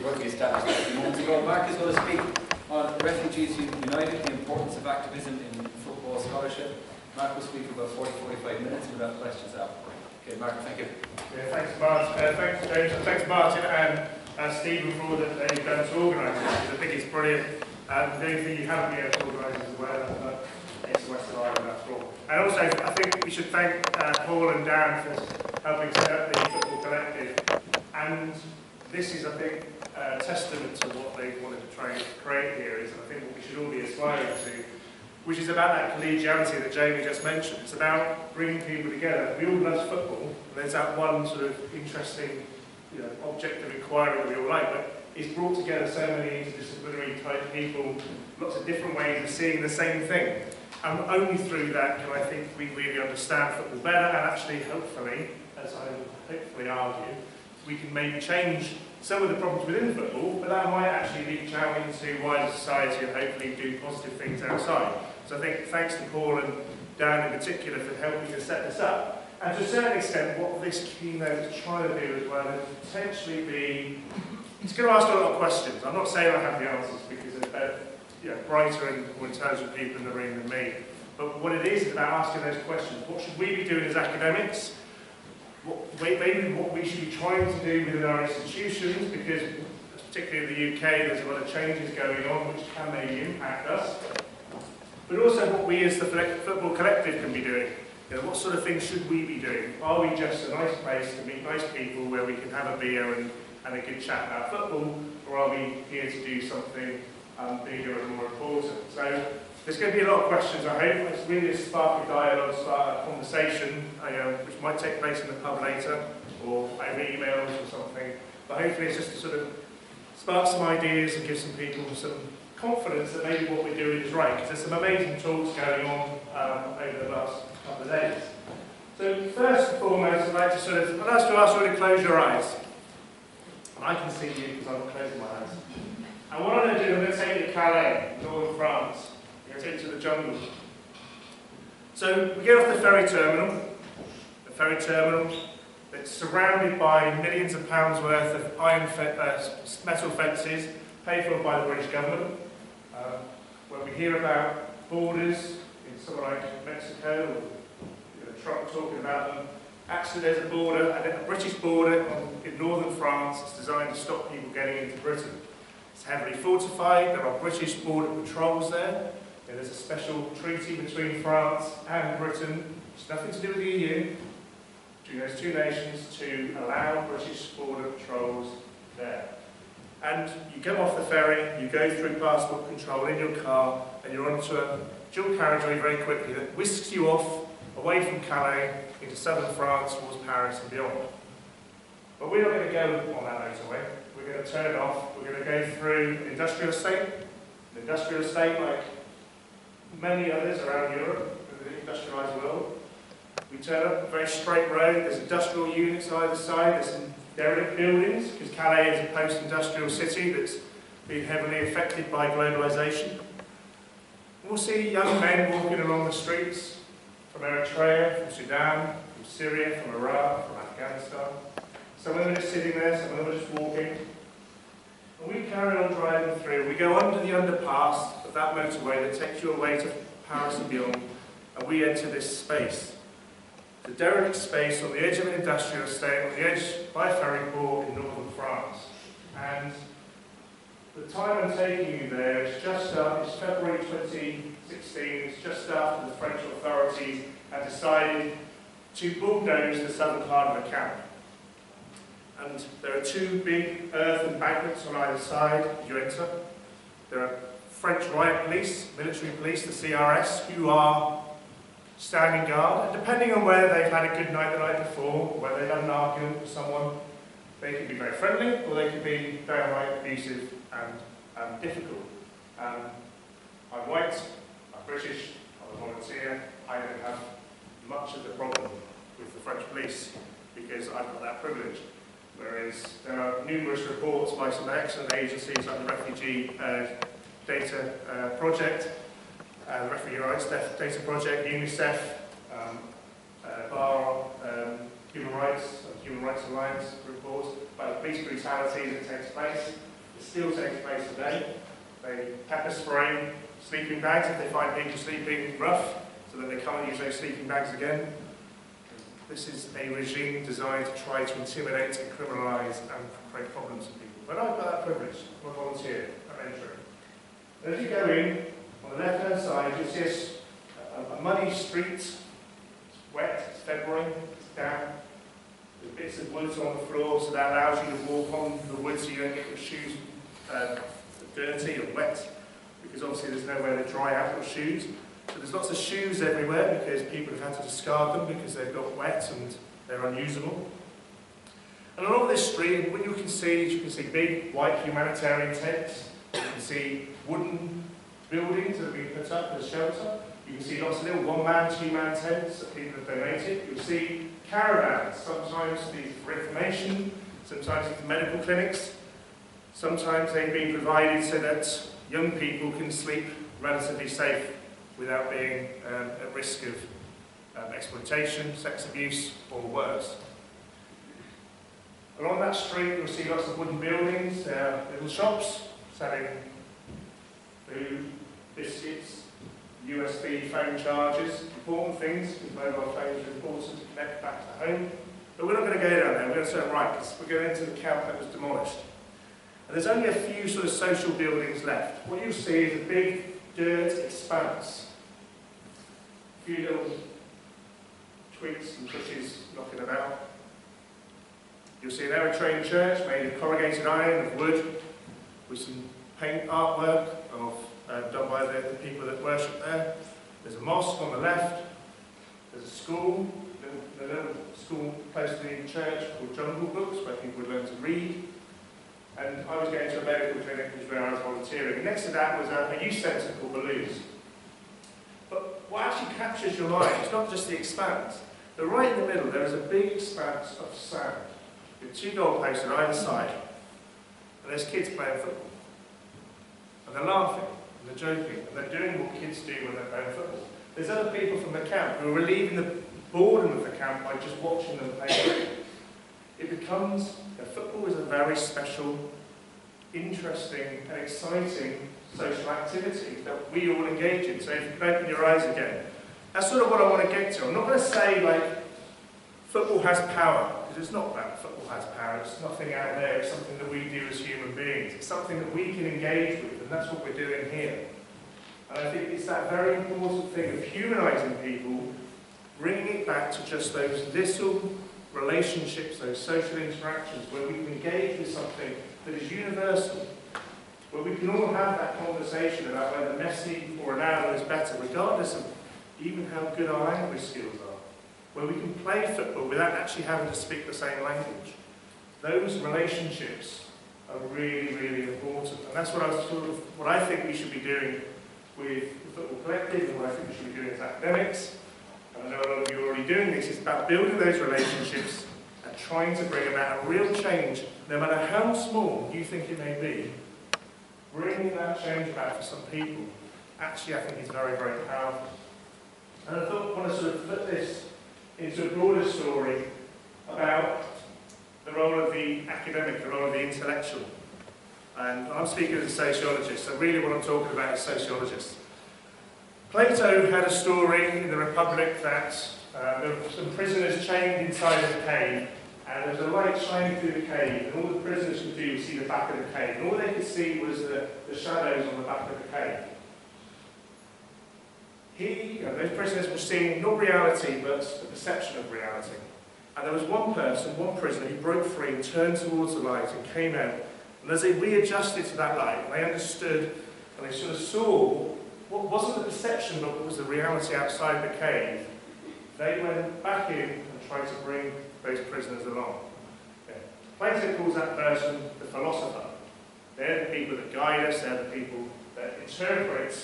rugby established a few moments ago. Mark is going to speak on Refugees United, the importance of activism in football scholarship. Mark will speak for about 40-45 minutes and we'll have questions after. Okay, Mark, thank you. Yeah, thanks, Martin. Thanks, James. And thanks, Martin and Stephen, for all that they've done to organise this. I think it's brilliant. The only thing you haven't been able to organise is the weather, but it's the Western Island after all. And also, I think we should thank Paul and Dan for helping set up the Football Collective. And this is, I think, a testament to what they wanted to try and create here, is I think what we should all be aspiring to, which is about that collegiality that Jamie just mentioned. It's about bringing people together. We all love football, and there's that one sort of interesting, object of inquiry that we all like, but it's brought together so many interdisciplinary type people, lots of different ways of seeing the same thing. And only through that can I think we really understand football better, and actually, hopefully, as I would hopefully argue, we can maybe change some of the problems within football, but that might actually reach out into wider society and hopefully do positive things outside. So I think thanks to Paul and Dan in particular for helping to set this up. And to a certain extent, what this keynote is trying to do as well is potentially be, it's going to ask a lot of questions. I'm not saying I have the answers because they're brighter and more intelligent people in the room than me. But what it is about asking those questions. What should we be doing as academics? Maybe what we should be trying to do within our institutions, because particularly in the UK there's a lot of changes going on which can maybe impact us. But also what we as the Football Collective can be doing. What sort of things should we be doing? Are we just a nice place to meet nice people where we can have a beer and a good chat about football, or are we here to do something bigger and more important? So there's going to be a lot of questions, I hope. It's really a spark of dialogue, spark of conversation, which might take place in the pub later, or over emails or something. But hopefully it's just to sort of spark some ideas and give some people some confidence that maybe what we're doing is right, because there's some amazing talks going on over the last couple of days. So first and foremost, I'd like to ask you to close your eyes. And I can see you because I'm not closing my eyes. And what I'm going to do, I'm going to take you to Calais, northern France. I'm going to take you to the jungle. So we get off the ferry terminal that's surrounded by millions of pounds worth of metal fences paid for by the British government. When we hear about borders in somewhere like Mexico, or Trump talking about them, actually there's a border, a British border in northern France that's designed to stop people getting into Britain. It's heavily fortified, there are British border patrols there, and there's a special treaty between France and Britain, which has nothing to do with the EU, between those two nations to allow British border patrols there. And you go off the ferry, you go through passport control in your car, and you're onto a dual carriageway very quickly that whisks you off away from Calais into southern France towards Paris and beyond. But we're not going to go on that motorway. We're going to turn it off. We're going to go through an industrial estate. An industrial estate like many others around Europe, in the industrialised world. We turn up a very straight road. There's industrial units either side. There's some derelict buildings, because Calais is a post-industrial city that's been heavily affected by globalisation. We'll see young men walking along the streets from Eritrea, from Sudan, from Syria, from Iraq, from Afghanistan. Some of them are just sitting there, some of them are just walking. And we carry on driving through. We go under the underpass of that motorway that takes you away to Paris and beyond, and we enter this space. The derelict space on the edge of an industrial estate, on the edge by a ferry port in northern France. And the time I'm taking you there is just after, it's February 2016, it's just after the French authorities had decided to bulldoze the southern part of the camp. And there are two big earth embankments on either side as you enter. There are French riot police, military police, the CRS, who are standing guard, and depending on whether they've had a good night the night before, or whether they've had an argument with someone, they can be very friendly, or they can be downright abusive and difficult. I'm white, I'm British, I'm a volunteer, I don't have much of the problem with the French police, because I've got that privilege. Whereas there are numerous reports by some excellent agencies like the Refugee Data Project, the Refugee Rights Data Project, UNICEF, BAR, Human Rights Alliance reports about the police brutality that takes place. It still takes place today. They pepper spray sleeping bags if they find people sleeping rough, so that they can't use those sleeping bags again. This is a regime designed to try to intimidate and criminalise and create problems for people. But I've got that privilege. I'm a volunteer. I'm entering. And as you go in, on the left-hand side, you'll see a muddy street. It's wet, it's February, it's damp. There's bits of wood on the floor, so that allows you to walk on the wood so you don't get your shoes dirty or wet, because obviously there's nowhere to dry out your shoes. So there's lots of shoes everywhere because people have had to discard them because they've got wet and they're unusable. And along this street, what you can see big white humanitarian tents. You can see wooden buildings that have been put up as shelter. You can see lots of little one-man, two-man tents that people have donated. You'll see caravans, sometimes these for information, sometimes these for medical clinics. Sometimes they've been provided so that young people can sleep relatively safe without being at risk of exploitation, sex abuse, or worse. Along that street, you'll see lots of wooden buildings, little shops selling food, biscuits, USB phone chargers, important things, because mobile phones are important to connect back to home. But we're not going to go down there, we're going to turn right, because we're going into the camp that was demolished. And there's only a few sort of social buildings left. What you'll see is a big dirt expanse. A few little twigs and bushes knocking about. You'll see an Eritrean church made of corrugated iron, of wood, with some paint artwork done by the people that worship there. There's a mosque on the left. There's a school, a little school close to the church called Jungle Books, where people would learn to read. And I was going to a medical clinic, which is where I was volunteering. And next to that was a youth centre called Balloons. But what actually captures your eye is not just the expanse. But right in the middle, there is a big expanse of sand with two goalposts on either side. And there's kids playing football. And they're laughing, and they're joking, and they're doing what kids do when they're playing football. There's other people from the camp who are relieving the boredom of the camp by just watching them play football. It becomes, football is a very special, interesting and exciting social activity that we all engage in. So if you can open your eyes again, that's sort of what I want to get to. I'm not going to say like football has power, because it's not that football has power. It's nothing out there. It's something that we do as human beings. It's something that we can engage with, and that's what we're doing here. And I think it's that very important thing of humanising people, bringing it back to just those little relationships, those social interactions, where we can engage with something that is universal, where we can all have that conversation about whether Messi or Ronaldo is better, regardless of even how good our language skills are, where we can play football without actually having to speak the same language. Those relationships are really, really important, and that's what I think we should be doing with the Football Collective, and what I think we should be doing as academics. I know a lot of you are already doing this. It's about building those relationships and trying to bring about a real change, no matter how small you think it may be. Bringing that change about for some people, actually I think is very, very powerful. And I thought I want to sort of put this into a broader story about the role of the academic, the role of the intellectual. And I'm speaking as a sociologist, so really what I'm talking about is sociologists. Plato had a story in the Republic that there were some prisoners chained inside of a cave, and there was a light shining through the cave, and all the prisoners could do was see the back of the cave, and all they could see was the shadows on the back of the cave. Those prisoners were seeing not reality, but the perception of reality. And there was one person, one prisoner, who broke free and turned towards the light and came out. And as they readjusted to that light, they understood and they sort of saw what wasn't the perception, but what was the reality outside the cave. They went back in and tried to bring those prisoners along. Okay. Plato calls that person the philosopher. They're the people that guide us, they're the people that interpret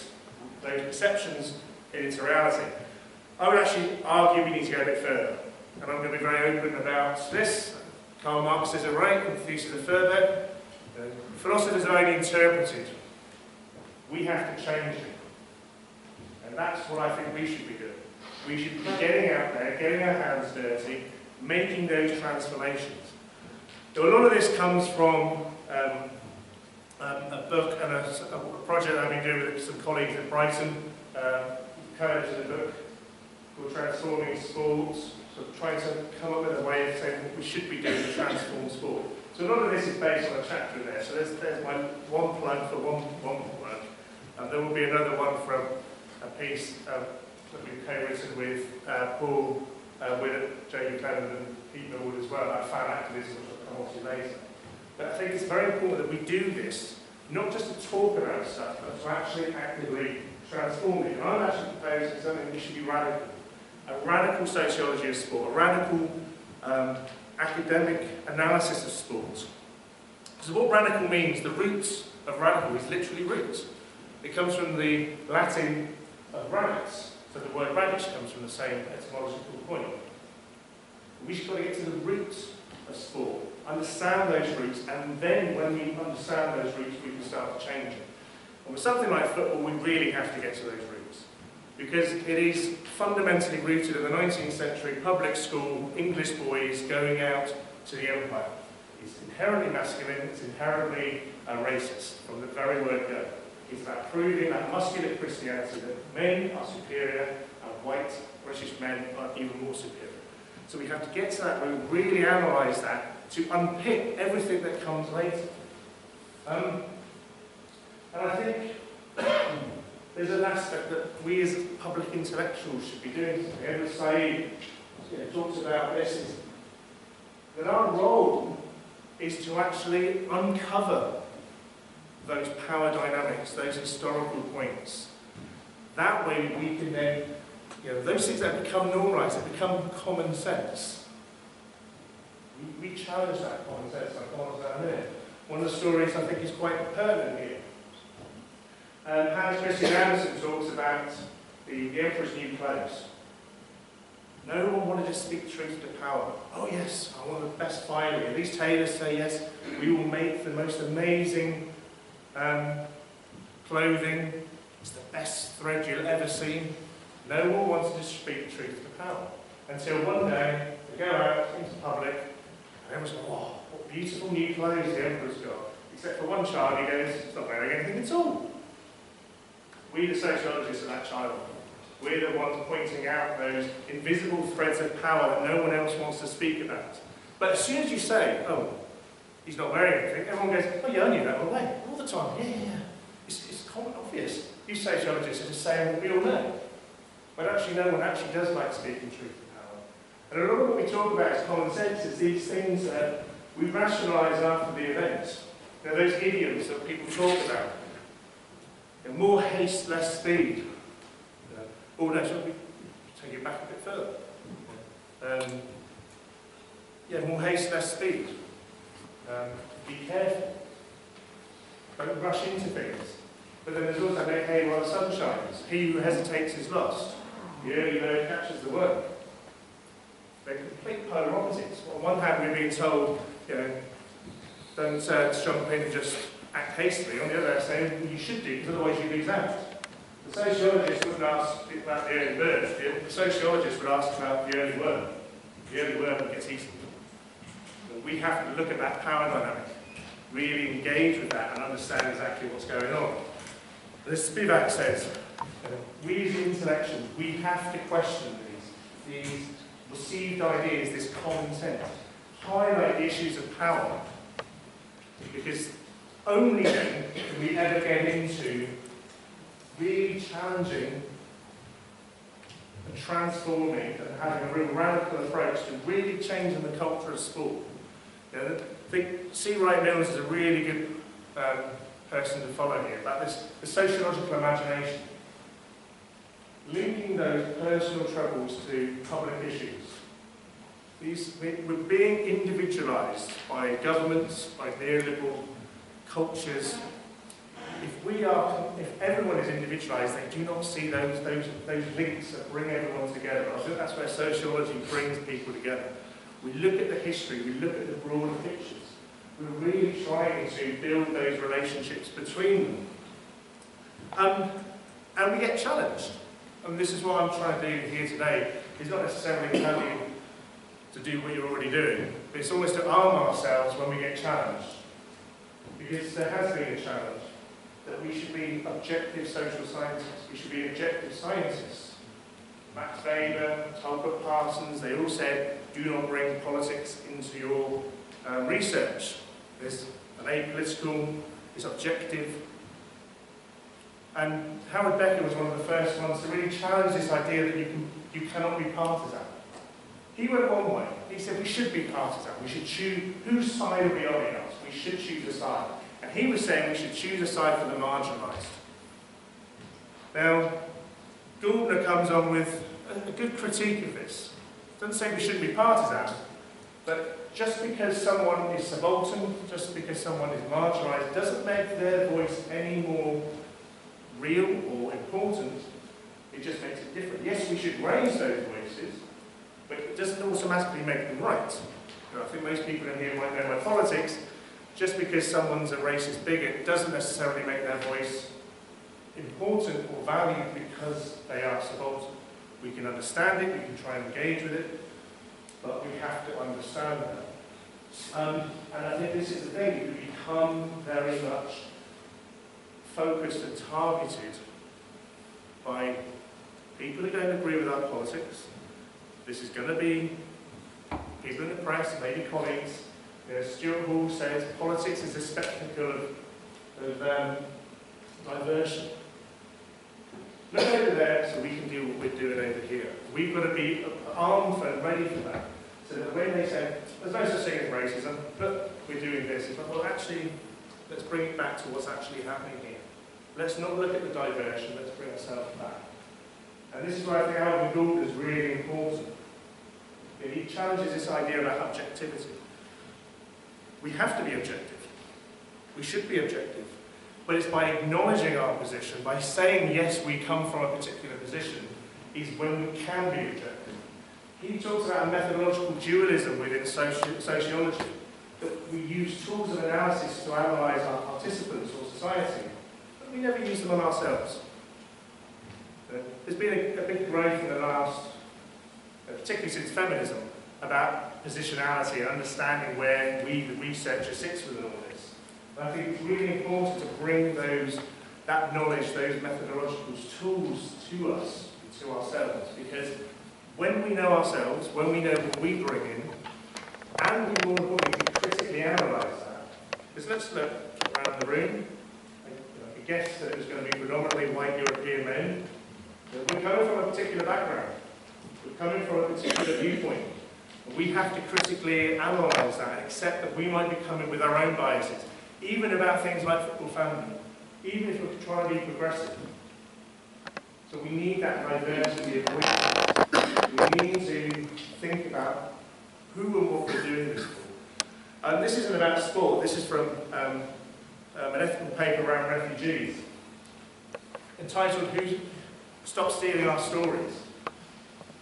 those perceptions into reality. I would actually argue we need to go a bit further. And I'm going to be very open about this. Karl Marx says it right, Confucius is further. Philosophers are only interpreted. We have to change it. And that's what I think we should be doing. We should be getting out there, getting our hands dirty, making those transformations. So a lot of this comes from a book and a project that I've been doing with some colleagues at Brighton, co-edited a book called Transforming Sports, so trying to come up with a way of saying what we should be doing to transform sport. So a lot of this is based on a chapter in there, so there's my one plug for one plug, and there will be another one from a piece that we've co-written with Paul Willett, Jamie Clement and Pete Millward as well, about fan activism, which I'll come on to later. But I think it's very important that we do this, not just to talk about stuff, but to actually actively transform it. And I'm actually proposing something that should be radical. A radical sociology of sport, a radical academic analysis of sport. So what radical means, the roots of radical is literally roots. It comes from the Latin of radix, so the word radish comes from the same etymological point. We've got to get to the roots of sport, understand those roots, and then when we understand those roots, we can start to change it. And with something like football, we really have to get to those roots, because it is fundamentally rooted in the 19th century public school, English boys going out to the empire. It's inherently masculine, it's inherently racist from the very word go. It's about proving that muscular Christianity, that men are superior and white British men are even more superior. So we have to get to that root, really analyse that, to unpick everything that comes later. And I think there's an aspect that we as public intellectuals should be doing something. Edward Said talks about this, is that our role is to actually uncover those power dynamics, those historical points. That way we can then, those things that become normalised, that become common sense. We challenge that common sense, I'll come on to that in a minute. One of the stories I think is quite pertinent here. Hans Christian Andersen talks about the Emperor's new clothes. No one wanted to speak truth to power. Oh yes, I want the best finery. And these tailors say yes, we will make the most amazing clothing. It's the best thread you'll ever see. No one wanted to speak truth to power. Until one day, they go out into public, and everyone's like, oh, what beautiful new clothes the Emperor's got. Except for one child, he goes, it's not wearing anything at all. We, the sociologists, are that child. We're the ones pointing out those invisible threads of power that no one else wants to speak about. But as soon as you say, oh, he's not wearing anything, everyone goes, oh yeah, I knew that all the time. Yeah. It's common, obvious. You sociologists are just saying what we all know. But actually no one actually does like speaking truth to power. And a lot of what we talk about is common sense, is these things that we rationalise after the event. Those idioms that people talk about. More haste, less speed. Oh no, shall we take it back a bit further? More haste, less speed. Be careful. Don't rush into things. But then there's also no hay while the sun shines. He who hesitates is lost. The early bird catches the worm. They're complete polar opposites. On one hand, we're being told, don't jump in and just act hastily. On the other hand, saying you should do, because otherwise you lose out. The sociologist wouldn't ask about the early bird. The sociologist would ask about the early worm. The early worm that gets eaten. But we have to look at that power dynamic, really engage with that and understand exactly what's going on. As Spivak says, we as intellectuals, we have to question these received ideas, this common sense, highlight the issues of power, because only then can we ever get into really challenging and transforming and having a real radical approach to really changing the culture of sport. I think C. Wright Mills is a really good person to follow here, about the sociological imagination. Linking those personal troubles to public issues. We're being individualised by governments, by neoliberal cultures. If everyone is individualised, they do not see those links that bring everyone together. I think that's where sociology brings people together. We look at the history, we look at the broader pictures. We're really trying to build those relationships between them. And we get challenged. And this is what I'm trying to do here today, is not necessarily tell you to do what you're already doing, but it's almost to arm ourselves when we get challenged. because there has been a challenge that we should be objective social scientists. We should be objective scientists. Max Weber, Talbot Parsons, they all said, do not bring politics into your research. There's an apolitical, it's objective. And Howard Becker was one of the first ones to really challenge this idea that you cannot be partisan. He went one way. He said we should be partisan. We should choose whose side are we on against. We should choose a side. And he was saying we should choose a side for the marginalised. Now, Gardner comes on with a good critique of this. Doesn't say we shouldn't be partisan, but just because someone is subaltern, just because someone is marginalised, doesn't make their voice any more real or important. It just makes it different. Yes, we should raise those voices, but it doesn't automatically make them right. I think most people in here might know my politics. Just because someone's a racist bigot doesn't necessarily make their voice important or valued because they are subaltern. We can understand it, we can try and engage with it, but we have to understand that. And I think this is the thing, we become very much focused and targeted by people who don't agree with our politics. This is going to be people in the press, maybe colleagues. Stuart Hall says politics is a spectacle of diversion. Look over there so we can do what we're doing over here. We've got to be armed and ready for that. So that when they say, there's no such thing as racism, but we're doing this, it's like, well actually, let's bring it back to what's actually happening here. Let's not look at the diversion, let's bring ourselves back. And this is where I think Alvin Gould is really important. He challenges this idea about objectivity. We have to be objective. We should be objective. But it's by acknowledging our position, by saying, yes, we come from a particular position, is when we can be objective. He talks about a methodological dualism within sociology, that we use tools of analysis to analyse our participants or society, but we never use them on ourselves. There's been a big growth in the last, particularly since feminism, about positionality and understanding where we, the researcher, sits within all this. And I think it's really important to bring that knowledge, those methodological tools to us, to ourselves, because when we know ourselves, when we know what we bring in, and we more importantly critically analyse that, because let's look around the room. I could guess that it was going to be predominantly white European men. We're coming from a particular background. We're coming from a particular viewpoint. We have to critically analyse that and accept that we might be coming with our own biases, even about things like football family, even if we're trying to be progressive. So we need that diversity of voices. We need to think about who and what we're doing this for. This isn't about sport, this is from an ethical paper around refugees, entitled Stop Stealing Our Stories.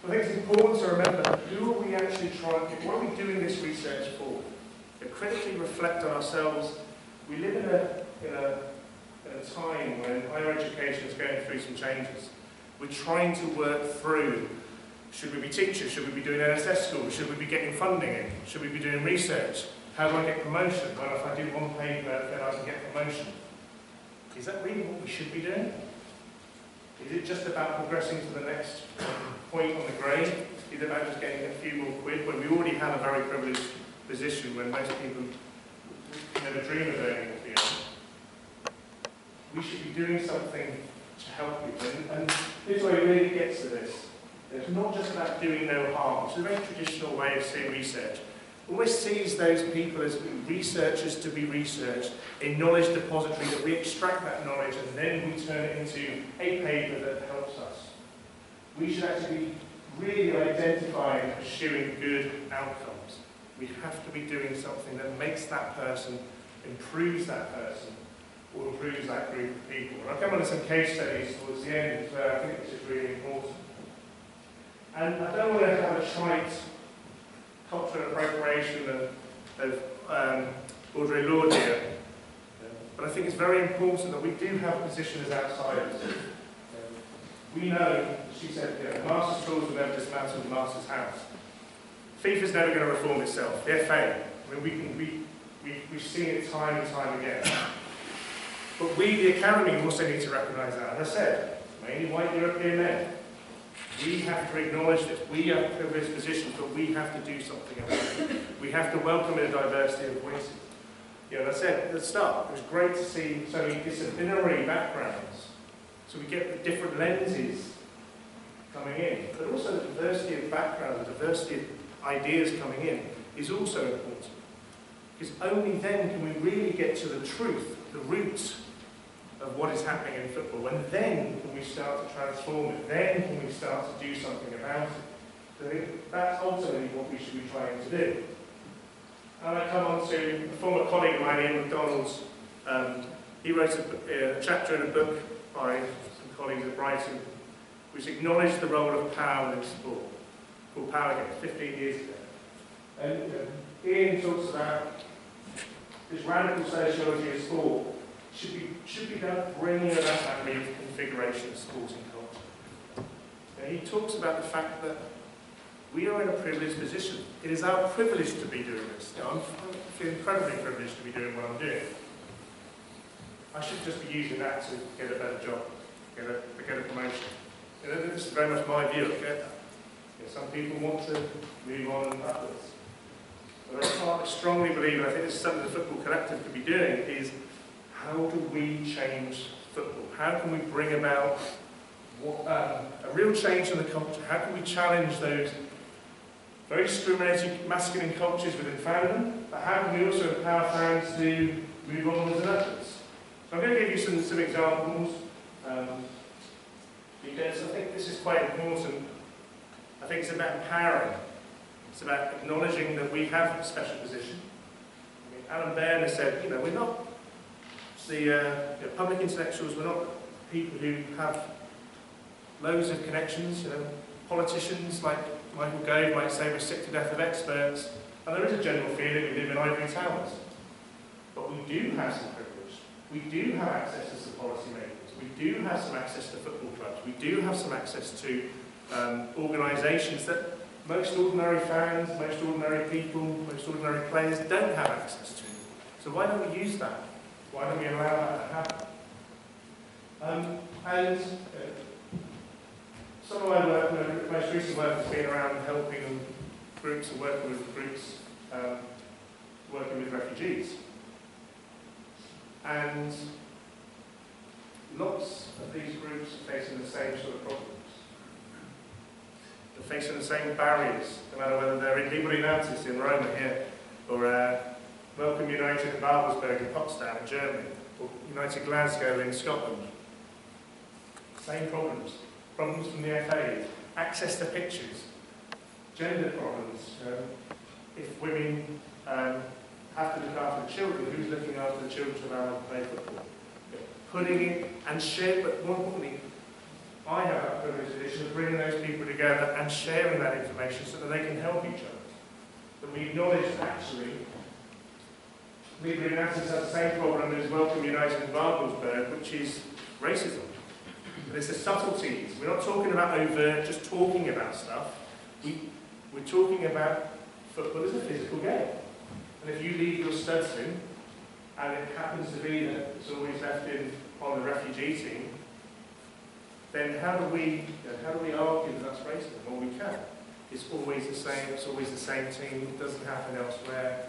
I think it's important to remember who are we actually trying to, what are we doing this research for? To critically reflect on ourselves. We live in a time when higher education is going through some changes. We're trying to work through, should we be teachers? Should we be doing NSS schools? Should we be getting funding in? Should we be doing research? How do I get promotion? Well, if I do one paper, then I can get promotion. Is that really what we should be doing? Is it just about progressing to the next point on the grade? Is it about just getting a few more quid when we already have a very privileged position when most people never dream of earning what we earn? We should be doing something to help people. And this way really gets to this. It's not just about doing no harm. It's a very traditional way of seeing research. Always sees those people as researchers to be researched, a knowledge depository that we extract that knowledge and then we turn it into a paper that helps us. We should actually be really identifying and pursuing good outcomes. We have to be doing something that makes that person, improves that person, or improves that group of people. And I'll come on to some case studies towards the end where I think this is really important. And I don't want to have a trite cultural appropriation of Audre Lorde here, but I think it's very important that we do have a position as outsiders. We know, she said, the master's tools will never dismantle the master's house. FIFA's never going to reform itself. The FA, I mean, We've seen it time and time again. But we, the Academy, also need to recognise that. As I said, mainly white European men. We have to acknowledge that we are in privileged positions, but we have to do something about it. We have to welcome a diversity of voices. You know, as I said at the start, it was great to see so many disciplinary backgrounds. So we get the different lenses coming in. But also the diversity of background, the diversity of ideas coming in is also important. Because only then can we really get to the truth, the roots of what is happening in football, and then can we start to transform it, then can we start to do something about it. So I think that's ultimately what we should be trying to do. And I come on to a former colleague of mine, Ian McDonald's. He wrote a chapter in a book by some colleagues at Brighton, which acknowledged the role of power in sport, called Power Game, 15 years ago. And Ian talks about this radical sociology of sport should be about bringing about that reconfiguration of sporting culture. And he talks about the fact that we are in a privileged position. It is our privilege to be doing this. Now, I feel incredibly privileged to be doing what I'm doing. I should just be using that to get a better job, get a promotion. You know, this is very much my view. I get that. You know, some people want to move on and upwards. But I strongly believe, and I think this is something the Football Collective could be doing, is how do we change football? How can we bring about a real change in the culture? How can we challenge those very discriminating masculine cultures within fandom, but how can we also empower fans to move onwards and upwards? So I'm going to give you some examples, because I think this is quite important. I think it's about empowering. It's about acknowledging that we have a special position. I mean, Alan Baird has said, you know, we're not the public intellectuals, we're not people who have loads of connections. You know, politicians like Michael Gove might say we're sick to death of experts, and there is a general feeling we live in ivory towers. But we do have some privilege. We do have access to some policymakers. We do have some access to football clubs. We do have some access to organisations that most ordinary fans, most ordinary people, most ordinary players don't have access to. So why don't we use that? Why don't we allow that to happen? Some of my work, most recent work has been around helping groups and working with groups, working with refugees. And lots of these groups are facing the same sort of problems. They're facing the same barriers, no matter whether they're in Liberty in Roma here, or Welcome United in Babelsberg in Potsdam in Germany, or United Glasgow in Scotland. Same problems. Problems from the FA, access to pitches, gender problems. If women have to look after the children, who's looking after the children of our play football? Putting it and share, but more importantly, I have that privileged position of bringing those people together and sharing that information so that they can help each other. That we acknowledge that actually, Liberty United has the same problem as Welcome United in Babelsberg, which is racism. But it's the subtleties. We're not talking about overt, just talking about stuff. We're talking about football as a physical game. And if you leave your studs in, and it happens to be that it's always left in on the refugee team, then how do we argue that that's racism? Well, we can. It's always the same. It's always the same team. It doesn't happen elsewhere.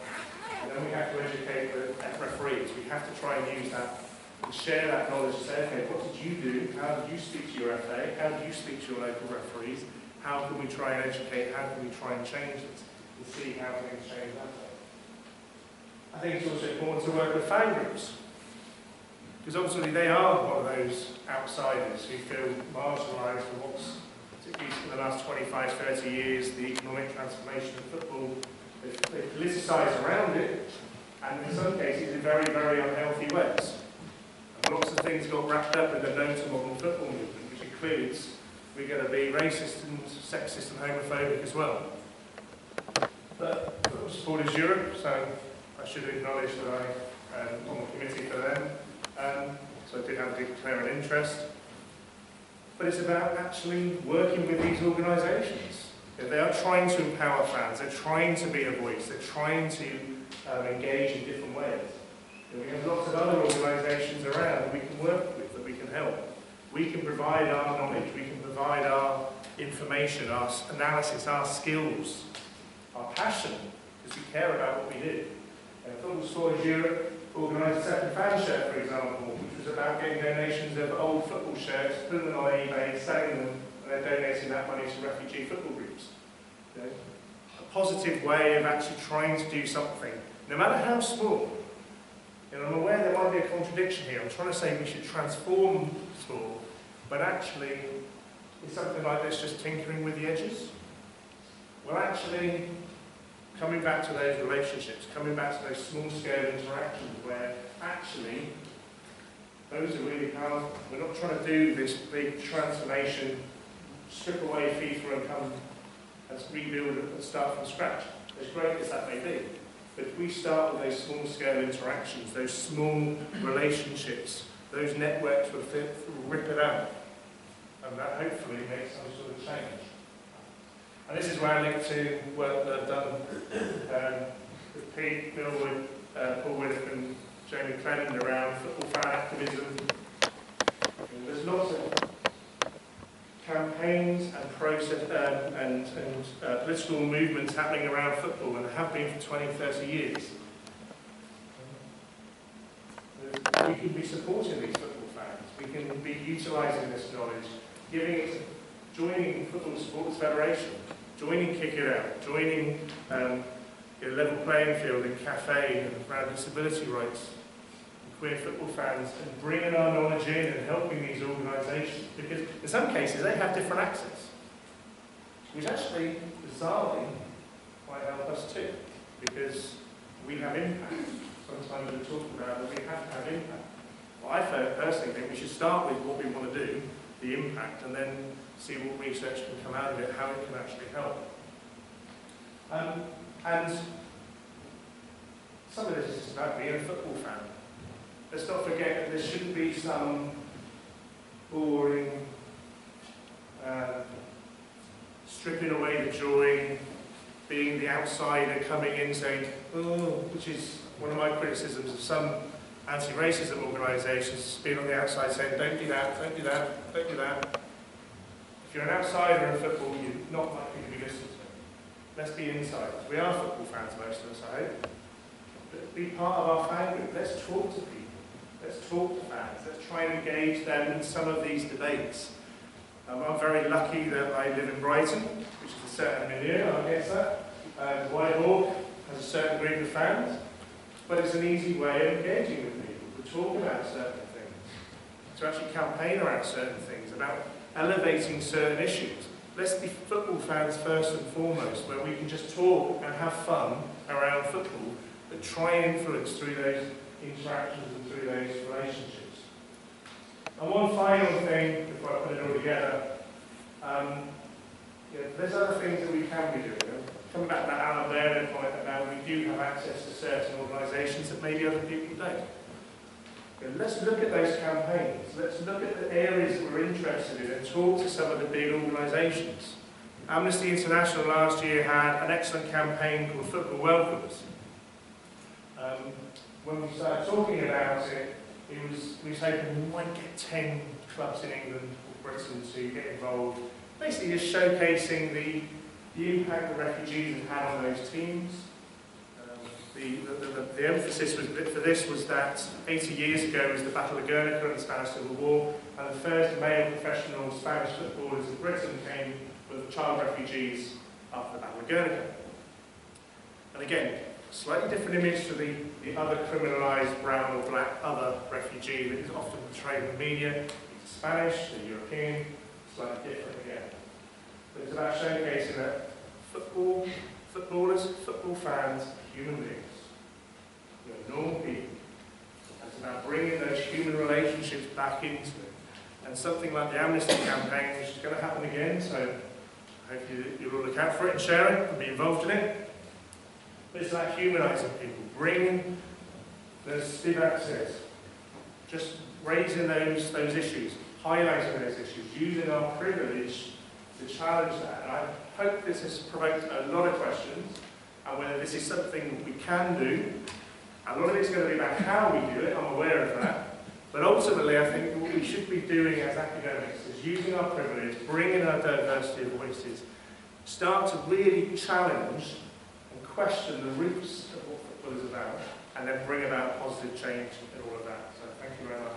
And then we have to educate the referees. We have to try and use that, and share that knowledge and say, okay, what did you do? How did you speak to your FA? How did you speak to your local referees? How can we try and educate? How can we try and change it? And see how things change that way. I think it's also important to work with fan groups. Because obviously they are one of those outsiders who feel marginalised for what's, particularly for the last 25, 30 years, the economic transformation of football. They've politicised around it, and in some cases in very, very unhealthy ways. And lots of things got wrapped up in the No to Modern Football movement, which includes we're going to be racist and sexist and homophobic as well. But football support is Europe, so I should acknowledge that I'm on the committee for them. So I did have to declare an interest. But it's about actually working with these organisations. They are trying to empower fans, they're trying to be a voice, they're trying to engage in different ways. And we have lots of other organisations around that we can work with, that we can help. We can provide our knowledge, we can provide our information, our analysis, our skills, our passion, because we care about what we do. Football Supporters Europe organised a second fan shirt, for example, which was about getting donations of old football shirts, putting them on eBay, selling them, and then donating that money to refugee football groups. You know, a positive way of actually trying to do something, no matter how small. You know, I'm aware there might be a contradiction here. I'm trying to say we should transform sport, but actually, is something like this just tinkering with the edges? Well, actually, coming back to those relationships, coming back to those small-scale interactions where actually those are really powerful. We're not trying to do this big transformation, strip away FIFA and come and rebuild and start from scratch, as great as that may be. But if we start with those small-scale interactions, those small relationships, those networks will rip it out, and that hopefully makes some sort of change. And this is where I link to work that I've done with Pete, Bill Wood, Paul Whitlock and Jamie Clement around football fan activism. And there's lots of campaigns and process and political movements happening around football, and there have been for 20, 30 years. We can be supporting these football fans. We can be utilising this knowledge, giving it, joining Football Supporters Federation, joining Kick It Out, joining Level Playing Field and Cafe and around disability rights, and queer football fans, and bringing our knowledge in and helping these organisations, because in some cases they have different access, which actually, bizarrely, might help us too, because we have impact. Sometimes we're talking about that we have to have impact. Well, I personally think we should start with what we want to do, the impact, and then see what research can come out of it, how it can actually help. And some of this is just about being a football fan. Let's not forget that there shouldn't be some boring, stripping away the joy, being the outsider coming in saying, oh, which is one of my criticisms of some anti-racism organisations, being on the outside saying, don't do that, don't do that, don't do that. If you're an outsider in football, you're not likely to be listened to. Let's be insiders. We are football fans, most of us, I hope. But be part of our fan group. Let's talk to people. Let's talk to fans. Let's try and engage them in some of these debates. I'm very lucky that I live in Brighton, which is a certain milieu, I guess that. Whitehall has a certain group of fans, but it's an easy way of engaging with people, to talk about certain things, to actually campaign around certain things, about elevating certain issues. Let's be football fans first and foremost, where we can just talk and have fun around football, but try and influence through those interactions and through those relationships. And one final thing, before I put it all together, there's other things that we can be doing. Coming back to that Alan Blair point about we do have access to certain organisations that maybe other people don't. Let's look at those campaigns. Let's look at the areas that we're interested in and talk to some of the big organisations. Amnesty International last year had an excellent campaign called Football Welcomes. When we started talking about it, we was hoping we might get 10 clubs in England or Britain to get involved, basically just showcasing the impact the refugees have had on those teams. The emphasis for this was that 80 years ago was the Battle of Guernica and the Spanish Civil War, and the first male professional Spanish footballers in Britain came with child refugees after the Battle of Guernica. And again, slightly different image to the other criminalised brown or black other refugee that is often portrayed in the media. It's Spanish, the European, slightly different again. But it's about showcasing that footballers, football fans, human beings. You're normal people. And it's about bringing those human relationships back into it. And something like the Amnesty campaign, which is going to happen again, so I hope you'll all look out for it and share it and be involved in it. But it's like humanising people, bringing, as Steve says, just raising those issues, highlighting those issues, using our privilege to challenge that. And I hope this has provoked a lot of questions. and whether this is something we can do. A lot of it's going to be about how we do it, I'm aware of that. But ultimately, I think what we should be doing as academics is using our privilege, bringing our diversity of voices, start to really challenge and question the roots of what football is about, and then bring about positive change in all of that. So thank you very much.